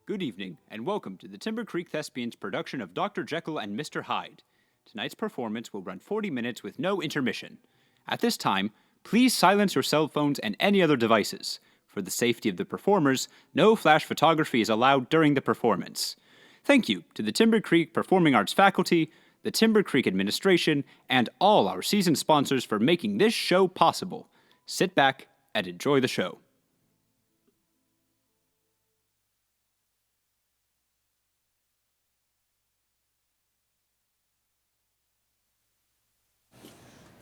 Good evening, and welcome to the Timber Creek Thespians production of Dr. Jekyll and Mr. Hyde. Tonight's performance will run 40 minutes with no intermission. At this time, please silence your cell phones and any other devices. For the safety of the performers, no flash photography is allowed during the performance. Thank you to the Timber Creek Performing Arts faculty, the Timber Creek administration, and all our season sponsors for making this show possible. Sit back and enjoy the show.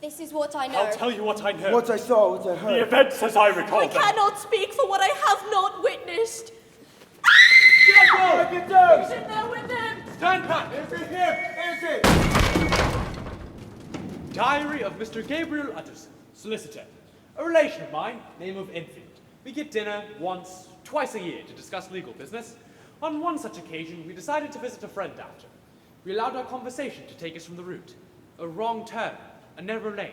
This is what I know. I'll tell you what I know. What I saw, what I heard. The events as I recall I them. cannot speak for what I have not witnessed. Jekyll! Take it down! He's in there with them. Stand back! Is it him? Is it? Diary of Mr. Gabriel Utterson, solicitor. A relation of mine, name of Enfield. We get dinner once, twice a year to discuss legal business. On one such occasion, we decided to visit a friend after. We allowed our conversation to take us from the route. A wrong turn, a narrow lane.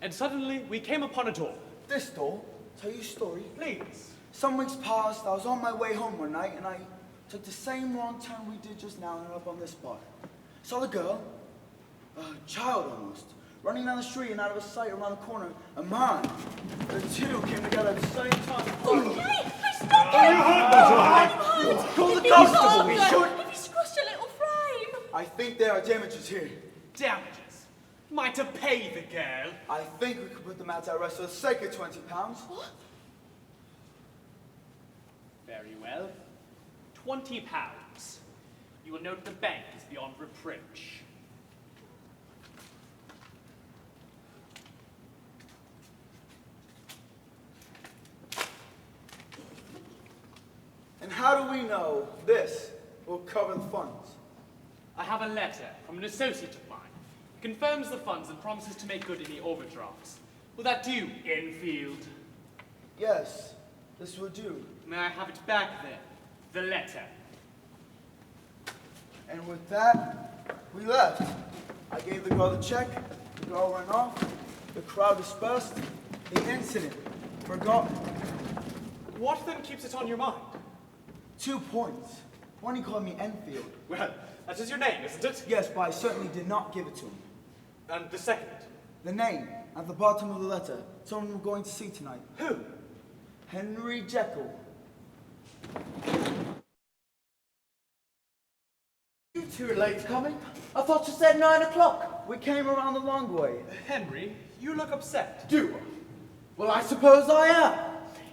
And suddenly, we came upon a door. This door? Tell you a story. Please. Some weeks passed, I was on my way home one night, and I took the same wrong turn we did just now and ended up on this spot. Saw the girl, a child almost, running down the street, and out of sight around the corner, a man. The two came together at the same time. Hey, stop it! Call the constable, we should. If he's crushed a little frame. I think there are damages here. Damages. Might have paid the girl. I think we could put them out at rest for the sake of £20. What? Very well. £20. You will note the bank is beyond reproach. And how do we know this will cover the funds? I have a letter from an associate of mine. He confirms the funds and promises to make good any overdrafts. Will that do, Enfield? Yes, this will do. May I have it back then? The letter. And with that, we left. I gave the girl the check, the girl ran off, the crowd dispersed, the incident forgotten. What then keeps it on your mind? 2 points. One, he called me Enfield. Well, that is your name, isn't it? Yes, but I certainly did not give it to him. And the second? The name, at the bottom of the letter, someone we're going to see tonight. Who? Henry Jekyll. You two are late coming. I thought you said 9 o'clock. We came around the long way. Henry, you look upset. Do I? Well, I suppose I am.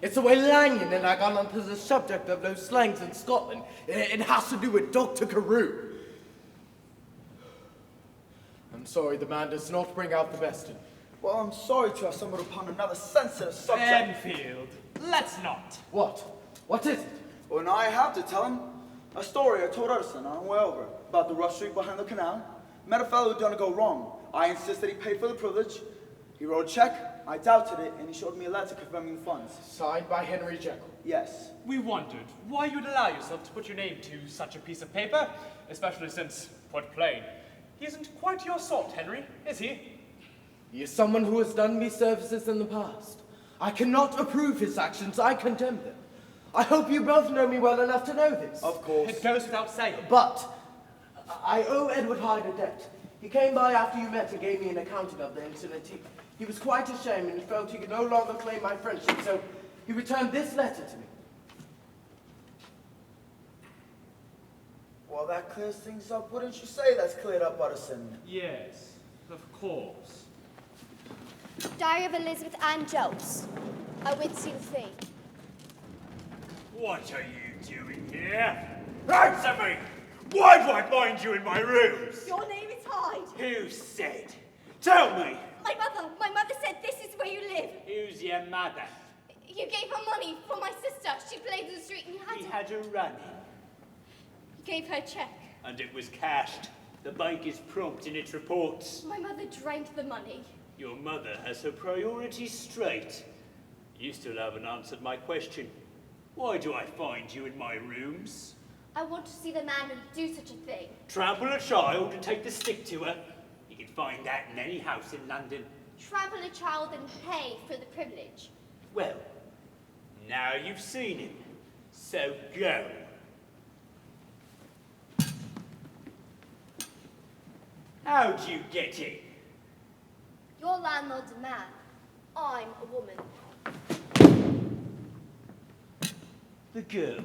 It's the way Lanyon and I got onto the subject of those slangs in Scotland. It has to do with Dr. Carew. I'm sorry the man does not bring out the best in me. Well, I'm sorry to have stumbled upon another sensitive subject. Enfield, let's not. What? What is it? Well, now I have to tell him a story I told Utterson on our way over about the rough street behind the canal. Met a fellow who'd done a go wrong. I insisted he paid for the privilege. He wrote a check. I doubted it, and he showed me a letter confirming the funds. Signed by Henry Jekyll. Yes. We wondered why you'd allow yourself to put your name to such a piece of paper, especially since, put plain, he isn't quite your sort, Henry, is he? He is someone who has done me services in the past. I cannot approve his actions. I condemn them. I hope you both know me well enough to know this. Of course. It goes without saying. But I owe Edward Hyde a debt. He came by after you met and gave me an accounting of the incident. He was quite ashamed and felt he could no longer claim my friendship, so he returned this letter to me. Well, that clears things up. Wouldn't you say that's cleared up, Utterson? Yes, of course. Diary of Elizabeth Ann Jones. A Winfield thing. What are you doing here? Answer me! Why do I find you in my rooms? Your name is Hyde. Who said? Tell me! My mother said this is where you live. Who's your mother? You gave her money for my sister. She played in the street and you had He to... had her running, You gave her a check. and it was cashed. The bank is prompt in its reports. My mother drank the money. Your mother has her priorities straight. You still haven't answered my question. Why do I find you in my rooms? I want to see the man who'd do such a thing. Trample a child and take the stick to her? You can find that in any house in London. Trample a child and pay for the privilege. Well, now you've seen him, so go. How'd you get it? Your landlord's a man. I'm a woman. The girl.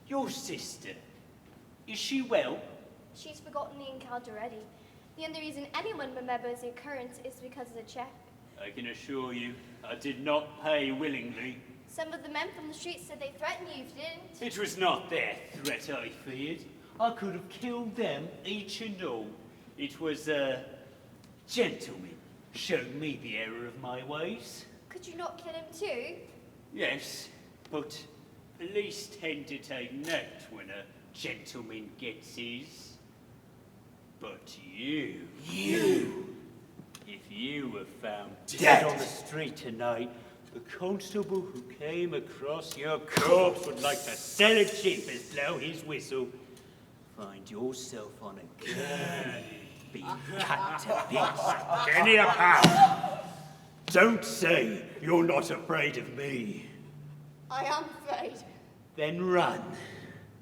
Your sister. Is she well? She's forgotten the encounter already. The only reason anyone remembers the occurrence is because of the check. I can assure you, I did not pay willingly. Some of the men from the street said they threatened you if you didn't. It was not their threat I feared. I could have killed them, each and all. It was a gentleman showed me the error of my ways. Could you not kill him too? Yes, but police tend to take note when a gentleman gets his. But you, if you were found dead on the street tonight, the constable who came across your corpse would like to sell it cheap as blow his whistle. Find yourself on a gurney, being cut to bits. Give me a pound. Don't say you're not afraid of me. I am afraid. Then run.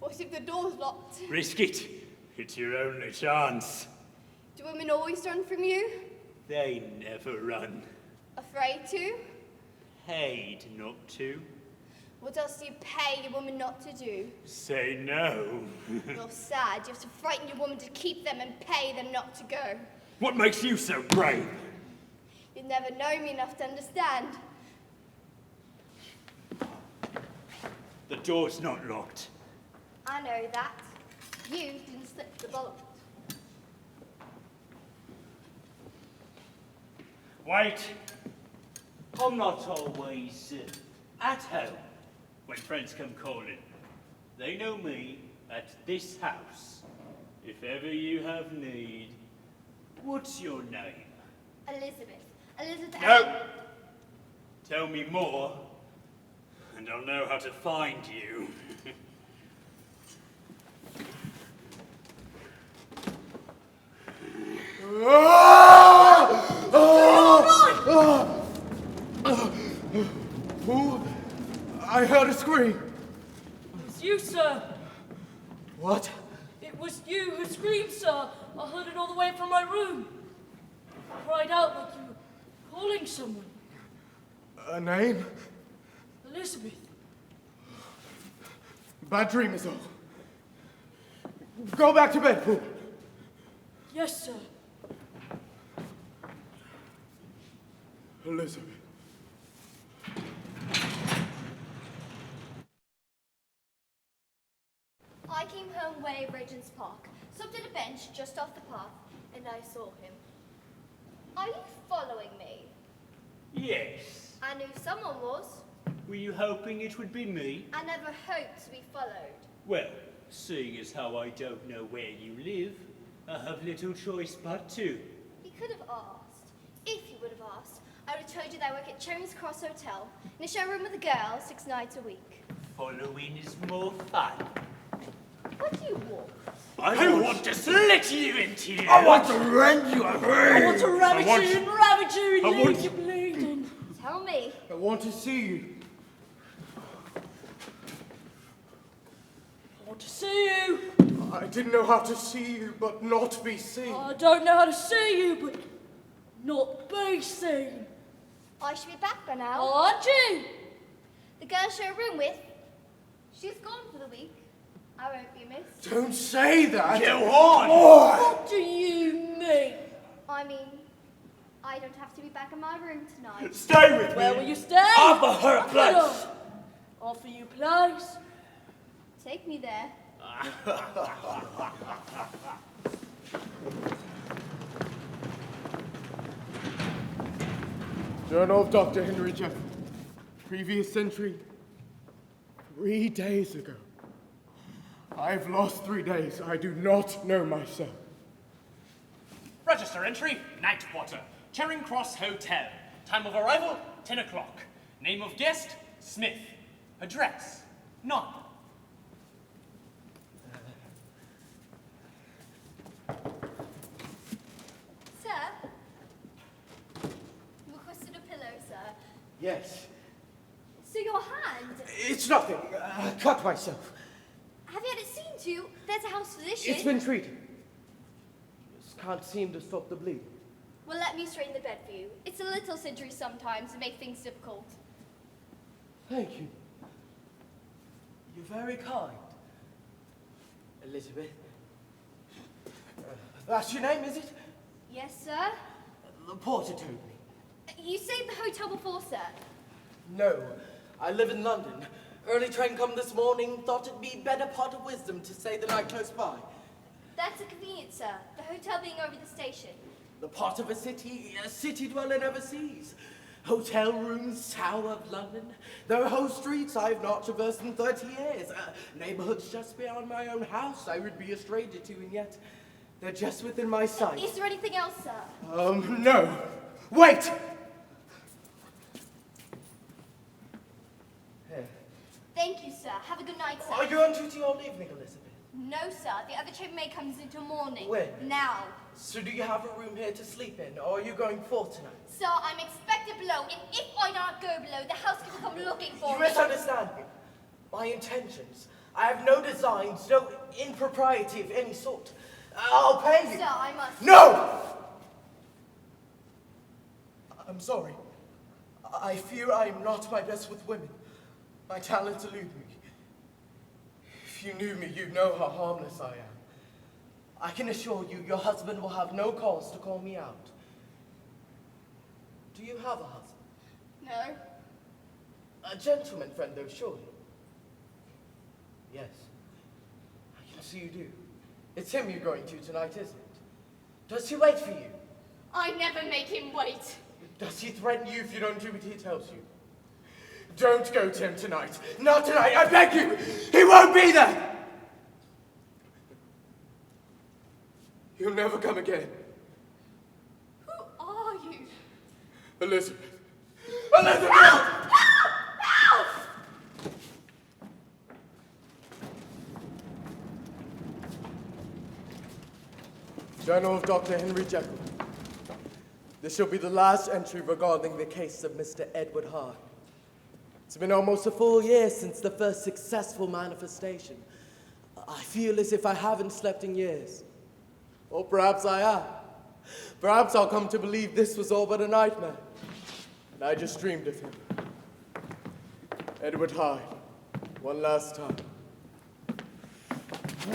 What if the door's locked? Risk it. It's your only chance. Do women always run from you? They never run. Afraid to? Paid not to. What else do you pay a woman not to do? Say no. You're sad. You have to frighten your woman to keep them and pay them not to go. What makes you so brave? You've never known me enough to understand. The door's not locked. I know that. You didn't slip the bolt. Wait. I'm not always at home when friends come calling. They know me at this house. If ever you have need, what's your name? Elizabeth. Elizabeth. No. Tell me more, and I'll know how to find you. Who? I heard a scream. It was you, sir. What? It was you who screamed, sir. I heard it all the way from my room. You cried out like you were calling someone. A name? Elizabeth. Bad dream is all. Go back to bed, Pooh. Yes, sir. Elizabeth. I came home way Regent's Park, stopped at a bench just off the path, and I saw him. Are you following me? Yes. I knew someone was. Were you hoping it would be me? I never hoped to be followed. Well, seeing as how I don't know where you live, I have little choice but to. You could have asked. If you would have asked, I would have told you that I work at Charing's Cross Hotel, in a showroom with the girls 6 nights a week. Following is more fun. What do you want? I want to slit you into you. I want to rend you a I want to ravage want- you and ravage you I and want- leave you bleeding. Tell me. I want to see you. I want to see you. I didn't know how to see you, but not be seen. I don't know how to see you, but not be seen. I should be back by now. Aren't you? The girl I share a room with, she's gone for the week. I won't be missed. Don't say that. Go on. What do you mean? I mean, I don't have to be back in my room tonight. Stay with Where me. will you stay? Offer her a Offer place. her. Offer you place. Take me there. Journal of Dr. Henry Jekyll. Previous century. 3 days ago. I've lost 3 days. I do not know myself. Register entry, night quarter. Charing Cross Hotel. Time of arrival, 10 o'clock. Name of guest, Smith. Address, none. Sir? You requested a pillow, sir. Yes. So your hand, It's nothing. I cut myself. have you had it seen to? There's a house physician. It's been treated. It's can't seem to stop the bleeding. Well, let me straighten the bed for you. It's a little cindery sometimes to make things difficult. Thank you. You're very kind. Elizabeth. That's your name, is it? Yes, sir? The porter told me. You stayed at the hotel before, sir? No, I live in London. Early train come this morning, thought it'd be better part of wisdom to stay the night close by. That's a convenience, sir. The hotel being over the station. The part of a city dweller never sees. Hotel rooms, Tower of London. There are whole streets I have not traversed in 30 years. Neighborhoods just beyond my own house I would be a stranger to, and yet they're just within my sight. Is there anything else, sir? No. Wait! Here. Thank you, sir. Have a good night, sir. Are you on duty all evening, Elizabeth? No, sir. The other chambermaid comes into morning. When? Now. So do you have a room here to sleep in, or are you going forth tonight? Sir, I'm expected below, and if I not go below, the housekeeper will come looking for You me. misunderstand me. My intentions. I have no designs, no impropriety of any sort. I'll pay you. Sir, I must. No! I'm sorry. I fear I am not my best with women. My talents elude me. If you knew me, you'd know how harmless I am. I can assure you, your husband will have no cause to call me out. Do you have a husband? No. A gentleman friend, though, surely? Yes. I can see you do. It's him you're going to tonight, isn't it? Does he wait for you? I never make him wait. Does he threaten you if you don't do what he tells you? Don't go to him tonight. Not tonight, I beg you! He won't be there! He'll never come again. Who are you? Elizabeth. Elizabeth! Help! Help! Journal of Dr. Henry Jekyll. This shall be the last entry regarding the case of Mr. Edward Hyde. It's been almost a full year since the first successful manifestation. I feel as if I haven't slept in years. Or perhaps I have. Perhaps I'll come to believe this was all but a nightmare. And I just dreamed of him. Edward Hyde. One last time. I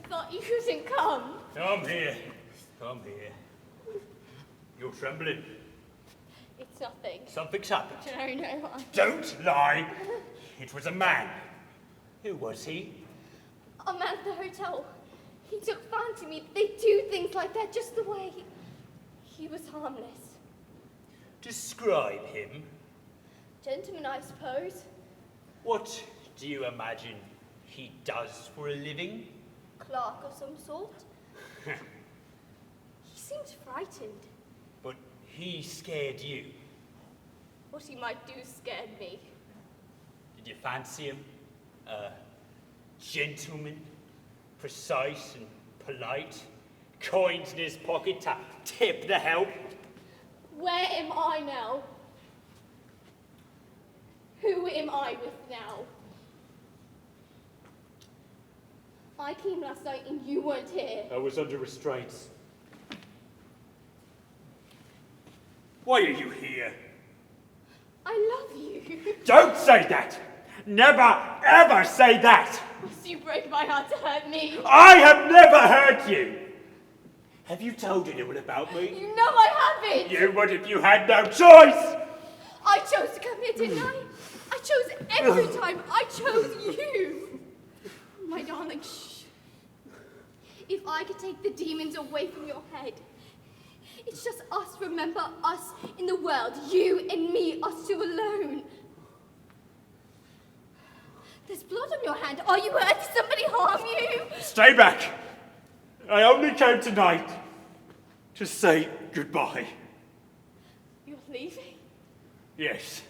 thought you couldn't come. Come here. Come here. You're trembling. It's nothing. Something's happened. No. Don't lie. It was a man. Who was he? A man at the hotel. He took fancy me. They do things like that just the way. He was harmless. Describe him. Gentleman, I suppose. What do you imagine he does for a living? Clerk of some sort. He seemed frightened. But he scared you. What he might do scared me. Did you fancy him? A gentleman, precise and polite, coins in his pocket to tip the help. Where am I now? Who am I with now? I came last night and you weren't here. I was under restraints. Why are you here? I love you. Don't say that! Never, ever say that! Must you break my heart to hurt me? I have never hurt you! Have you told anyone about me? You know I haven't. You would if you had no choice! I chose to come here, didn't I? I chose every time. I chose you. My darling, shh. If I could take the demons away from your head. It's just us, remember, us in the world. You and me, us two alone. There's blood on your hand. Are you hurt? Did somebody harm you? Stay back! I only came tonight to say goodbye. You're leaving? Yes.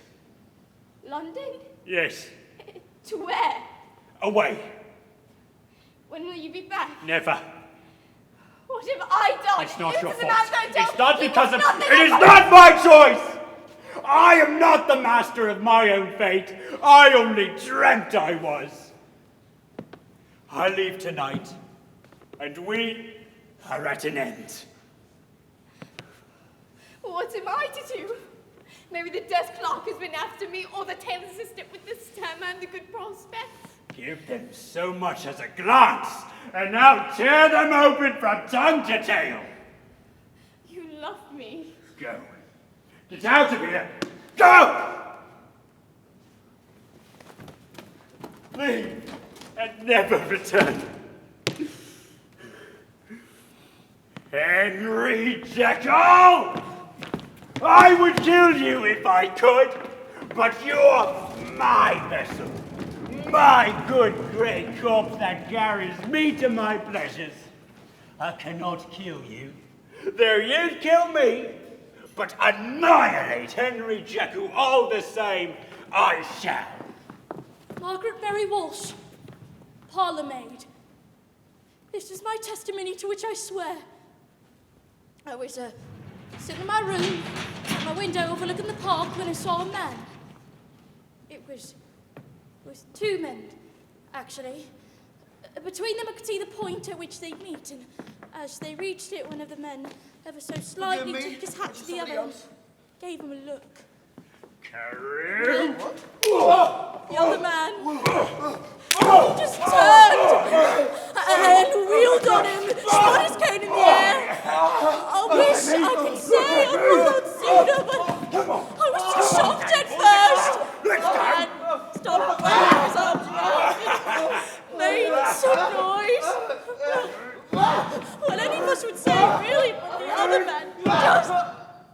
London? Yes. To where? Away. When will you be back? Never. What have I done? It's not This your is fault. about that It's job. not It because was of... nothing It is about- not my choice! I am not the master of my own fate. I only dreamt I was. I leave tonight, and we are at an end. What am I to do? Maybe the desk clerk has been after me, or the tailor assistant with the stem and the good prospects. Give them so much as a glance, and now tear them open from tongue to tail. You love me. Go. Get out of here. Go! Leave and never return. Henry Jekyll! I would kill you if I could, but you're my vessel. My good grey corpse that carries me to my pleasures. I cannot kill you, though you'd kill me, but annihilate Henry Jekyll all the same, I shall. Margaret Mary Walsh, parlour maid. This is my testimony to which I swear. I was sitting in my room, at my window overlooking the park, when I saw a man. It was two men, actually. Between them I could see the point at which they'd meet, and as they reached it, one of the men ever so slightly Forgive me. took his hat to the Somebody other else? and gave him a look. Carry. The other man just turned and wheeled on him, shot his cane in the air. I wish I could say I followed sooner, but I was too shocked at first. The man stopped waving his arms around and made some noise. What any of us would say, really, but the other man just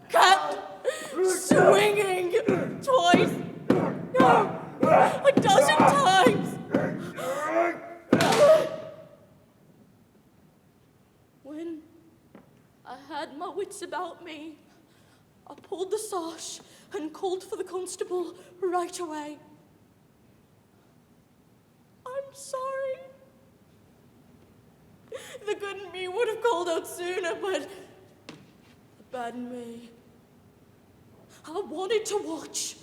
kept swinging twice, a dozen times. When I had my wits about me, I pulled the sash and called for the constable right away. I'm sorry. The good in me would have called out sooner, but the bad in me, I wanted to watch.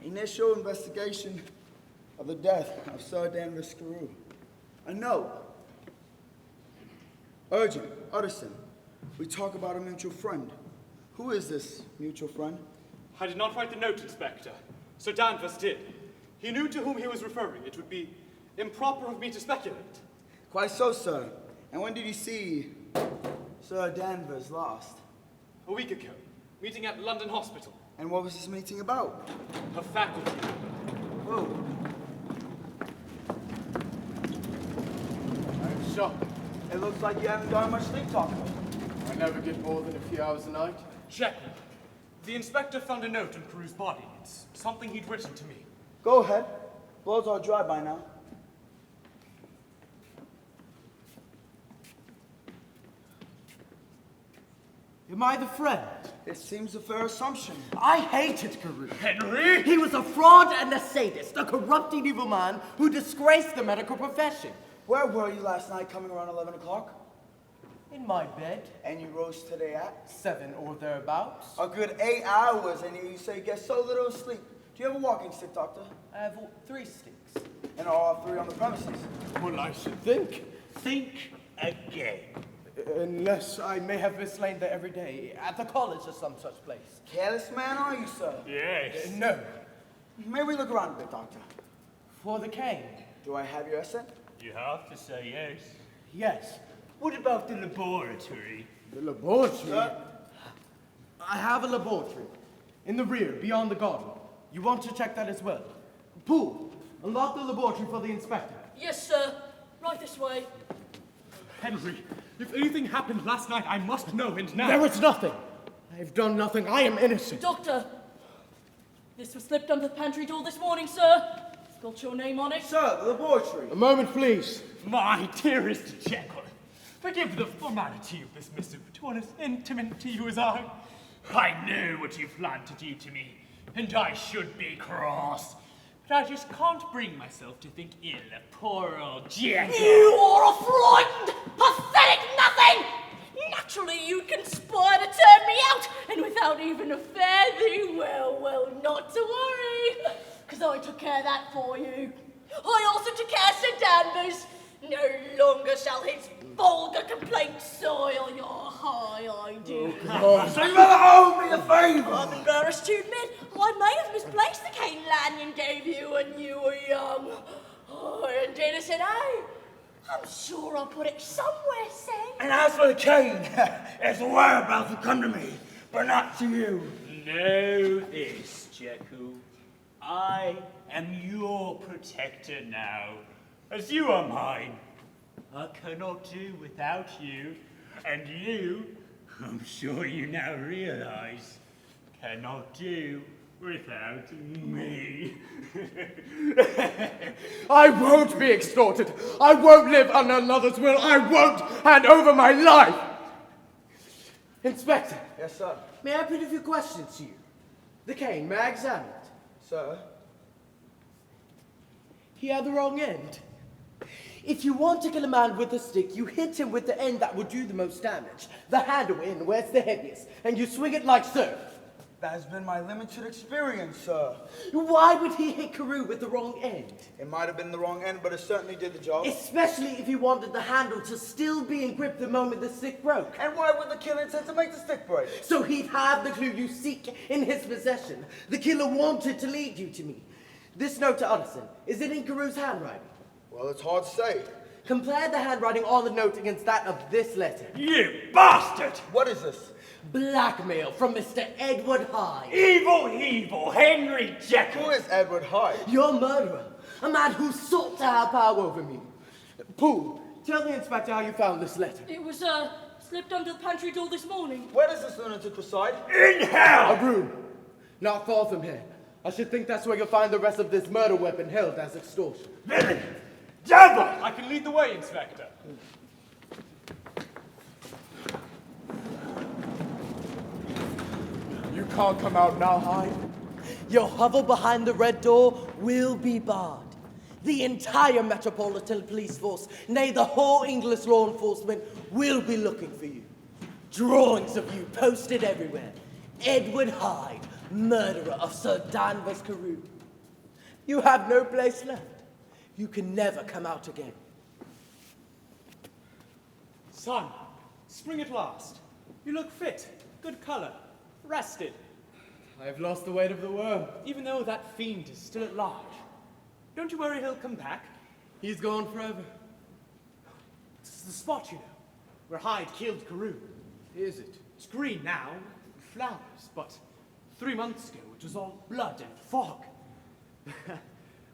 Initial investigation of the death of Sir Danvers Carew. A note. Urgent. Utterson. We talk about a mutual friend. Who is this mutual friend? I did not write the note, Inspector. Sir Danvers did. He knew to whom he was referring. It would be improper of me to speculate. Quite so, sir. And when did you see Sir Danvers last? A week ago, meeting at London Hospital. And what was this meeting about? A faculty. Oh. I'm shocked. It looks like you haven't done much sleep talking. I never get more than a few hours a night. Jekyll. The inspector found a note on Carew's body. It's something he'd written to me. Go ahead. Blows are dry by now. Am I the friend? It seems a fair assumption. I hated Carew. Henry! He was a fraud and a sadist, a corrupting evil man who disgraced the medical profession. Where were you last night coming around 11 o'clock? In my bed, And you rose today at? 7 or thereabouts. A good 8 hours, and you say you get so little sleep. Do you have a walking stick, Doctor? I have 3 sticks. And are all 3 on the premises? Well, I should think. Think again. Unless I may have mislaid there every day, at the college or some such place. Careless man, are you, sir? Yes. No. May we look around a bit, Doctor? For the cane. Do I have your assent? You have to say yes. Yes. What about the laboratory? The laboratory? Sir? I have a laboratory. In the rear, beyond the garden. You want to check that as well? Poole, unlock the laboratory for the inspector. Yes, sir. Right this way. Henry, if anything happened last night, I must know, and now. There is nothing. I've done nothing. I am innocent. Doctor, this was slipped under the pantry door this morning, sir. It's got your name on it. Sir, the laboratory. A moment, please. My dearest Jekyll, Forgive the formality of this missive to one as intimate to you as I. I know what you planned to do to me, and I should be cross. But I just can't bring myself to think ill of poor old Jekyll. You are a frightened, pathetic nothing! Naturally, you conspire to turn me out, and without even a fare thee, well, not to worry, because I took care of that for you. I also took care of Sir Danvers. No longer shall his vulgar complaints soil your high idea. So you better owe me a favor. I'm embarrassed to admit I may have misplaced the cane Lanyon gave you when you were young. Oh, and Dana said, I'm sure I'll put it somewhere safe. And as for the cane, its whereabouts will come to me, but not to you. Know this, Jekyll. I am your protector now, as you are mine. I cannot do without you, and you, I'm sure you now realize, cannot do without me. I won't be extorted. I won't live under another's will. I won't hand over my life. Inspector. Yes, sir. May I put a few questions to you? The cane, may I examine it? Sir? He had the wrong end. If you want to kill a man with a stick, you hit him with the end that would do the most damage. The handle in where it's the heaviest, and you swing it like so. That has been my limited experience, sir. Why would he hit Carew with the wrong end? It might have been the wrong end, but it certainly did the job. Especially if he wanted the handle to still be in grip the moment the stick broke. And why would the killer intend to make the stick break? So he'd have the clue you seek in his possession. The killer wanted to lead you to me. This note to Utterson, is it in Carew's handwriting? Well, it's hard to say. Compare the handwriting on the note against that of this letter. You bastard! What is this? Blackmail from Mr. Edward Hyde. Evil Henry Jekyll! Who is Edward Hyde? Your murderer. A man who sought to have power over me. Poole, tell the inspector how you found this letter. It was, slipped under the pantry door this morning. Where does this lunatic reside? In hell! A room. Not far from here. I should think that's where you'll find the rest of this murder weapon held as extortion. Villain! Devil! I can lead the way, Inspector. You can't come out now, Hyde. Your hovel behind the red door will be barred. The entire Metropolitan Police Force, nay, the whole English law enforcement, will be looking for you. Drawings of you posted everywhere. Edward Hyde, murderer of Sir Danvers Carew. You have no place left. You can never come out again. Son, spring at last. You look fit, good color, rested. I have lost the weight of the world. Even though that fiend is still at large. Don't you worry he'll come back. He's gone forever. This is the spot, you know, where Hyde killed Carew. Is it? It's green now, with flowers, but 3 months ago it was all blood and fog.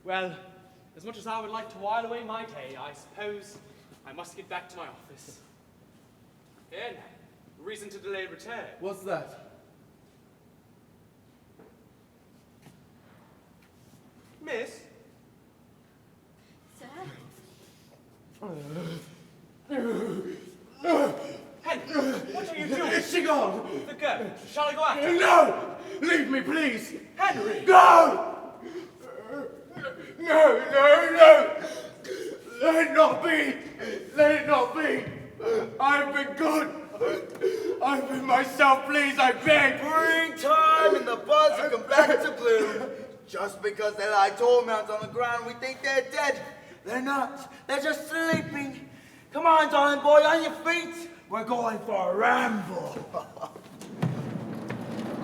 Well, as much as I would like to while away my day, I suppose I must get back to my office. Here now, reason to delay return. What's that? Miss? Sir? Henry, what are you doing? Is she gone? The girl. Shall I go after her? No! Leave me, please! Henry! Go! No! Let it not be! Let it not be! I've been good! I've been myself, please, I beg! Springtime and the buds have come back to bloom. Just because they lie torment on the ground, we think they're dead. They're not. They're just sleeping. Come on, darling boy, on your feet. We're going for a ramble.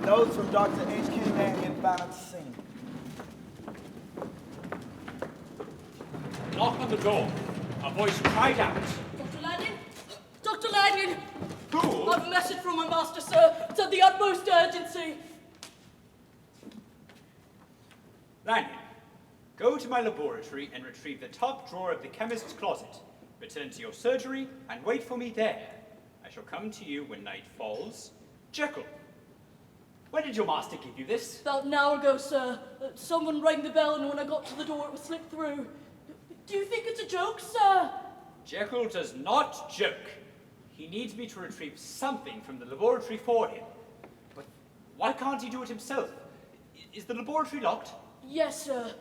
Notes from Dr. H.K. Lanyon found at the scene. Knock on the door. A voice cried out. Dr. Lanyon? Dr. Lanyon! Who? I've a message from my master, sir. It's of the utmost urgency. Lanyon, go to my laboratory and retrieve the top drawer of the chemist's closet. Return to your surgery and wait for me there. I shall come to you when night falls. Jekyll, when did your master give you this? About an hour ago, sir. Someone rang the bell, and when I got to the door, it was slipped through. Do you think it's a joke, sir? Jekyll does not joke. He needs me to retrieve something from the laboratory for him. But why can't he do it himself? Is the laboratory locked? Yes, sir.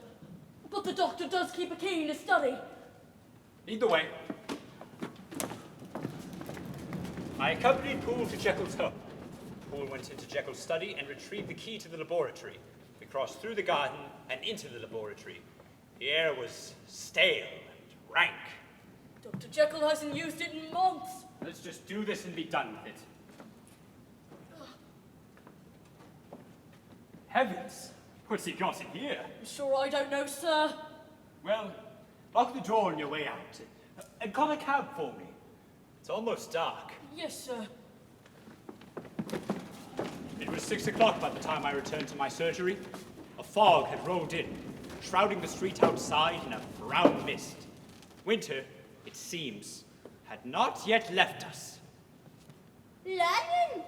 But the doctor does keep a key in his study. Lead the way. I accompanied Poole to Jekyll's home. Poole went into Jekyll's study and retrieved the key to the laboratory. We crossed through the garden and into the laboratory. The air was stale and rank. Dr. Jekyll hasn't used it in months. Let's just do this and be done with it. Heavens! What's he got in here? I'm sure I don't know, sir. Well, lock the door on your way out. And call a cab for me. It's almost dark. Yes, sir. It was 6 o'clock by the time I returned to my surgery. A fog had rolled in, shrouding the street outside in a brown mist. Winter, it seems, had not yet left us. Lanyon!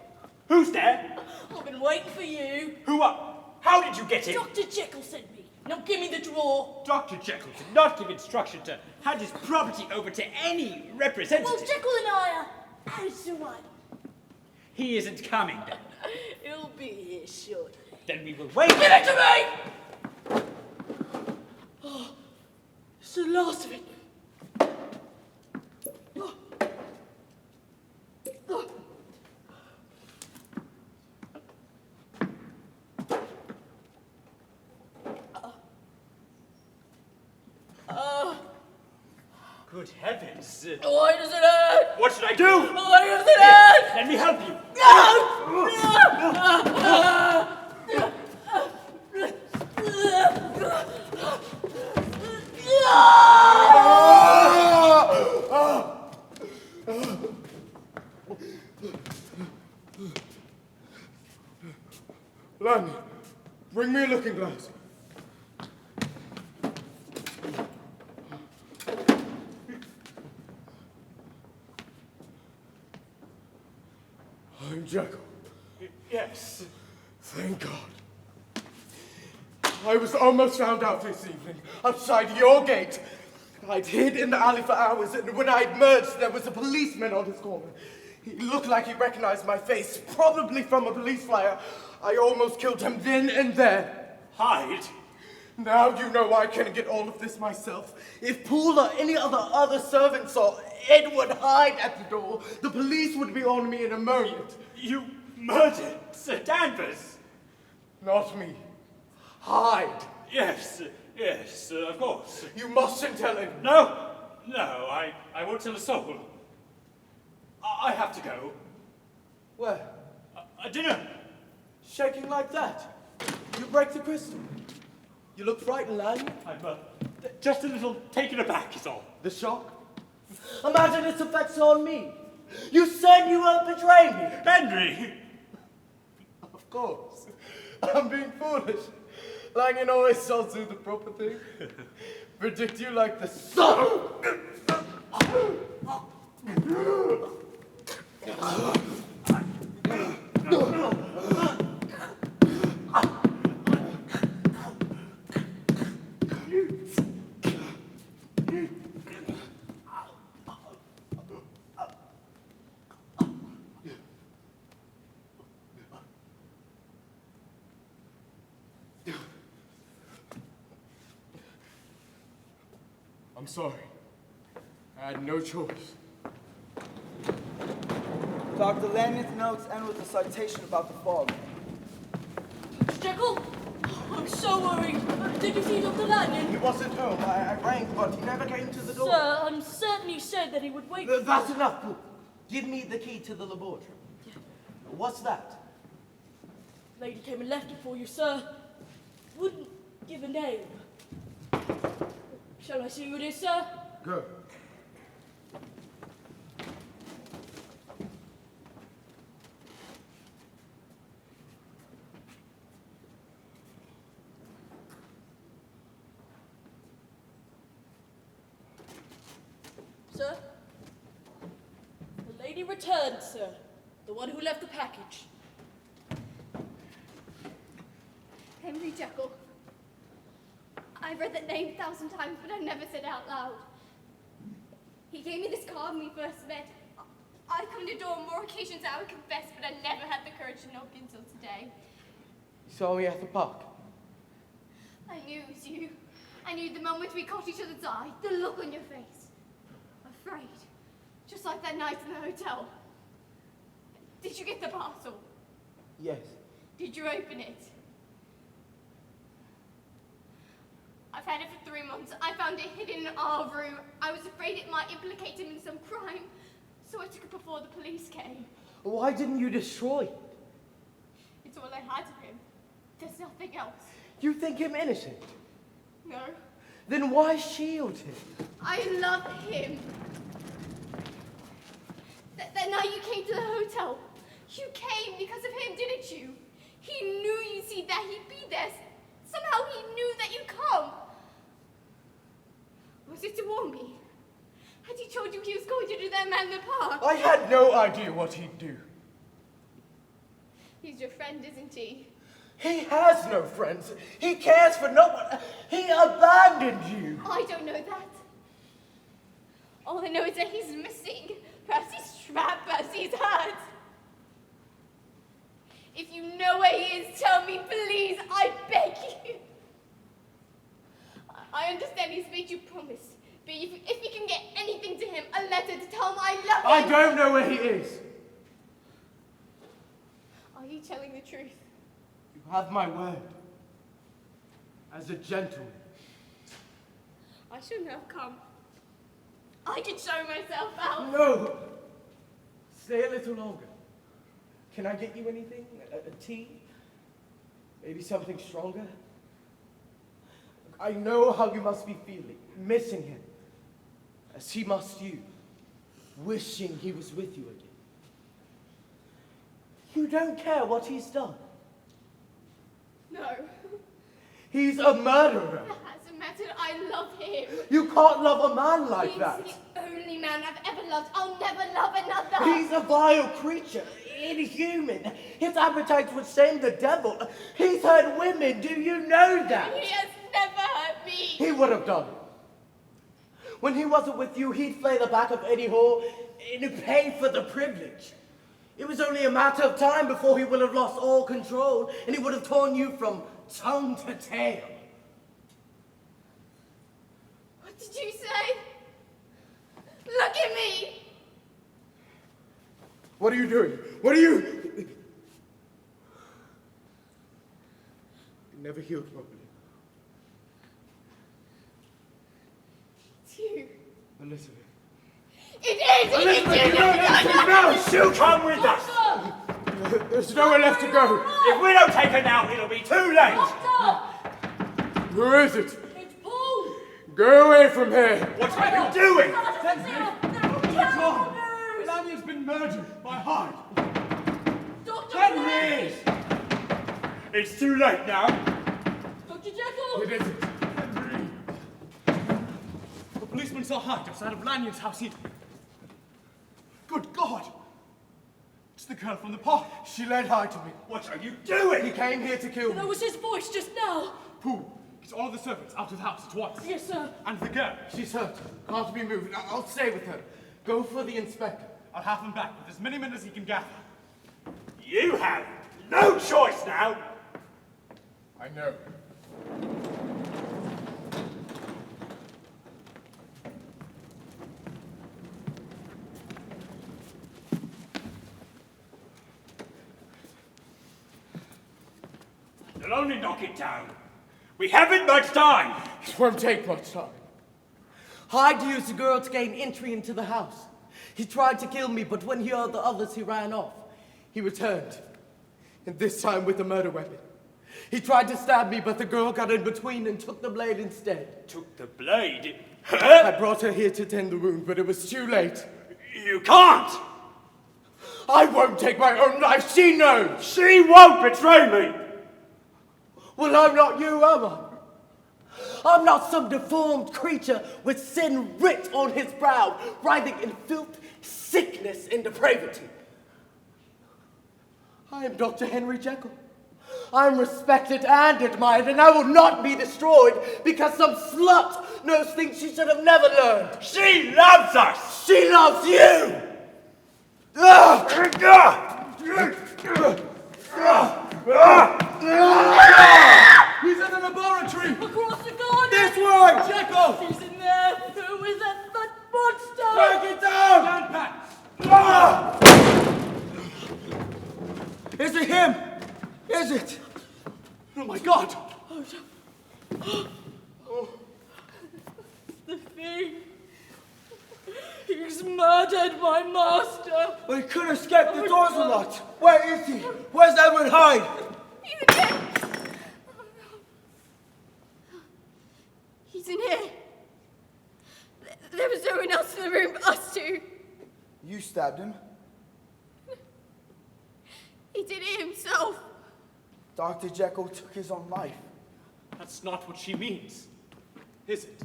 Who's there? I've been waiting for you. Who are? How did you get in? Dr. Jekyll sent me. Now give me the drawer. Dr. Jekyll did not give instruction to hand his property over to any representative. Well, Jekyll and I are as one. He isn't coming then. He'll be here shortly. Then we will wait. Give it to me! Oh, it's the last of it. Oh. Good heavens. Why does it hurt? What should I do? Why does it hurt? Let me help you. Lanyon, bring me a looking glass. I'm Jekyll. Yes. Thank God. I was almost found out this evening, outside your gate. I'd hid in the alley for hours, and when I emerged, there was a policeman on his corner. He looked like he recognized my face, probably from a police flyer. I almost killed him then and there. Hyde. Now you know I can get all of this myself. If Poole or any other servant saw Edward Hyde at the door, the police would be on me in a moment. You murdered Sir Danvers. Not me. Hyde. Yes, of course. You mustn't tell him. No, I won't tell a soul. I have to go. Where? A dinner. Shaking like that? You break the crystal. You look frightened, Lanyon. I'm just a little taken aback is all. The shock? Imagine its effects on me. You said you won't betray me. Henry! Of course. I'm being foolish. Lanyon always tells you the proper thing. Predict you like the sun. I'm sorry. I had no choice. Dr. Lanyon's notes end with a citation about the fog. Jekyll? I'm so worried. Did you see Dr. Lanyon? He wasn't home. I rang, but he never came to the door. Sir, I'm certain he said that he would wait. That's enough, Poole. Give me the key to the laboratory. What's that? Lady came and left it for you, sir. Wouldn't give a name. Shall I see who it is, sir? Go. Sir? The lady returned, sir. The one who left the package. Henry Jekyll. I've read that name 1,000 times, but I never said it out loud. He gave me this card when we first met. I come to the door on more occasions I would confess, but I never had the courage to knock until today. You saw me at the park. I knew it was you. I knew the moment we caught each other's eye, the look on your face. Afraid. Just like that night in the hotel. Did you get the parcel? Yes. Did you open it? I've had it for 3 months. I found it hidden in our room. I was afraid it might implicate him in some crime, so I took it before the police came. Why didn't you destroy it? It's all I had of him. There's nothing else. You think him innocent? No. Then why shield him? I love him. That night you came to the hotel, you came because of him, didn't you? He knew you'd see that he'd be there. Somehow he knew that you'd come. Was it to warn me? Had he told you he was going to do that man in the park? I had no idea what he'd do. He's your friend, isn't he? He has no friends. He cares for no one. He abandoned you. I don't know that. All I know is that he's missing. Perhaps he's trapped, perhaps he's hurt. If you know where he is, tell me, please. I beg you. I understand he's made you promise. But if you can get anything to him, a letter to tell him I love him. I don't know where he is. Are you telling the truth? You have my word. As a gentleman. I shouldn't have come. I could show myself out. No. Stay a little longer. Can I get you anything? A tea? Maybe something stronger? I know how you must be feeling, missing him. As he must you, wishing he was with you again. You don't care what he's done. No. He's a murderer. It hasn't mattered. I love him. You can't love a man like He's that. the only man I've ever loved. I'll never love another. He's a vile creature, inhuman. His appetites would shame the devil. He's hurt women. Do you know that? He has never hurt me. He would have done it. When he wasn't with you, he'd flay the back of any whore in pay for the privilege. It was only a matter of time before he would have lost all control, and he would have torn you from tongue to tail. What did you say? Look at me. What are you doing? What are you... You never healed properly. It's you. Elizabeth. It is. Elizabeth, you don't have to now! You come with us! There's nowhere left to go. If we don't take her now, it'll be too late! Who is it? It's Paul! Go away from here. What are you doing? Melania's been murdered by Hyde. Dr. Henry! It's too late now. Dr. Jekyll! It isn't. The policeman saw Hyde outside of Lanyard's house. Good God! It's the girl from the park. She led Hyde to me. What are you doing? He came here to kill me. That was his voice just now. Pooh, get all of the servants out of the house at once. Yes, sir. And the girl. She's hurt. Can't be moved. I'll stay with her. Go for the inspector. I'll have him back with as many men as he can gather. You have no choice now. I know. You'll only knock it down. We haven't much time. It won't take much time. Hyde used the girl to gain entry into the house. He tried to kill me, but when he heard the others, he ran off. He returned, and this time with a murder weapon. He tried to stab me, but the girl got in between and took the blade instead. Took the blade. I brought her here to tend the wound, but it was too late. You can't. I won't take my own life. She knows. She won't betray me. Well, I'm not you, am I? I'm not some deformed creature with sin writ on his brow, writhing in filth, sickness, and depravity. I am Dr. Henry Jekyll. I am respected and admired, and I will not be destroyed because some slut knows things she should have never learned. She loves us. She loves you! Ah! He's in the laboratory! Across the garden! This way! Jekyll! He's in there! Who is that monster? Break it down! Stand back! Is it him? Is it? Oh my God! The thing. He's murdered my master. Well, he couldn't escape. The doors are locked. Where is he? Where's Edward Hyde? He's in here. He's in here. There was no one else in the room but us two. You stabbed him. He did it himself. Dr. Jekyll took his own life. That's not what she means, is it?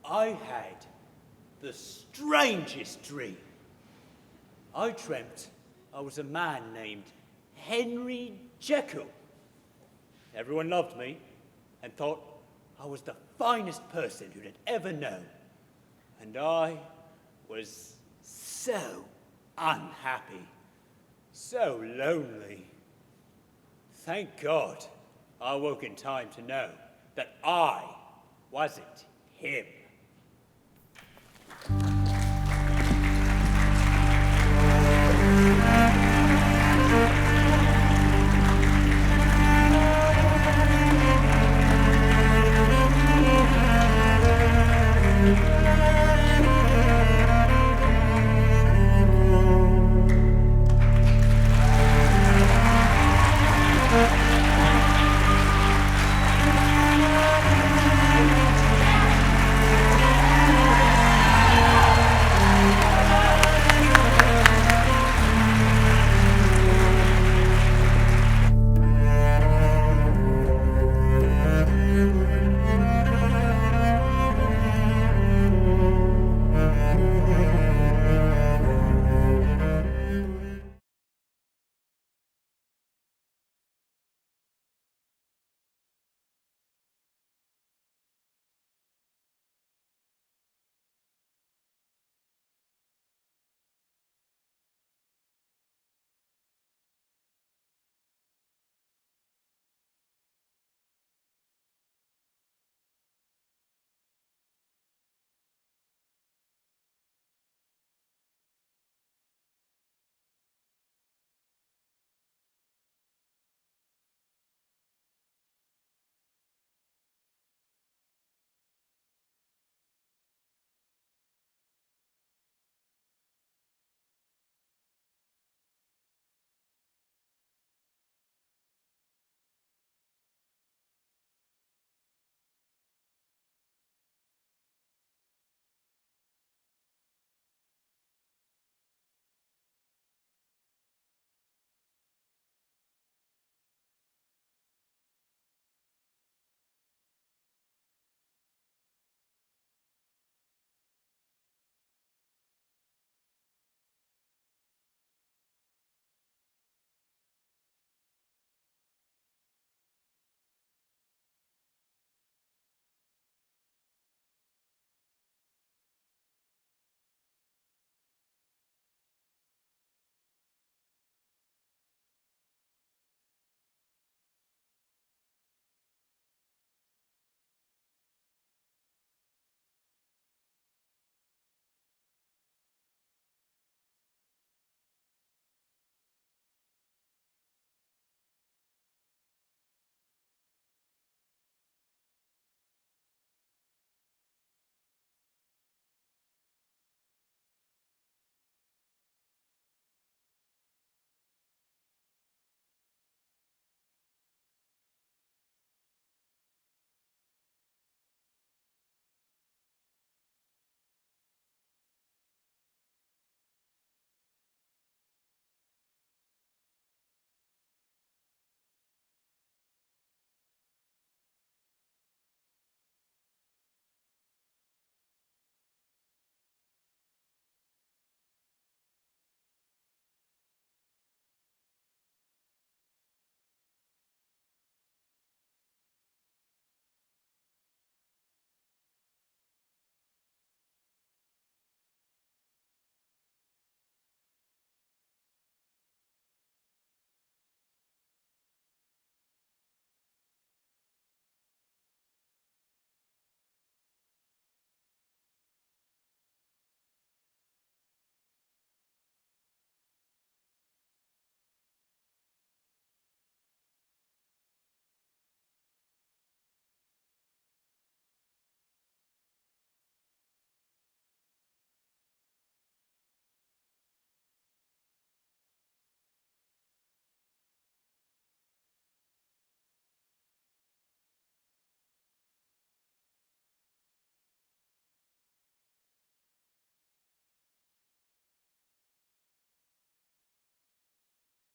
I had the strangest dream. I dreamt I was a man named Henry Jekyll. Everyone loved me and thought I was the finest person who'd ever known. And I was so unhappy, so lonely. Thank God I woke in time to know that I wasn't him.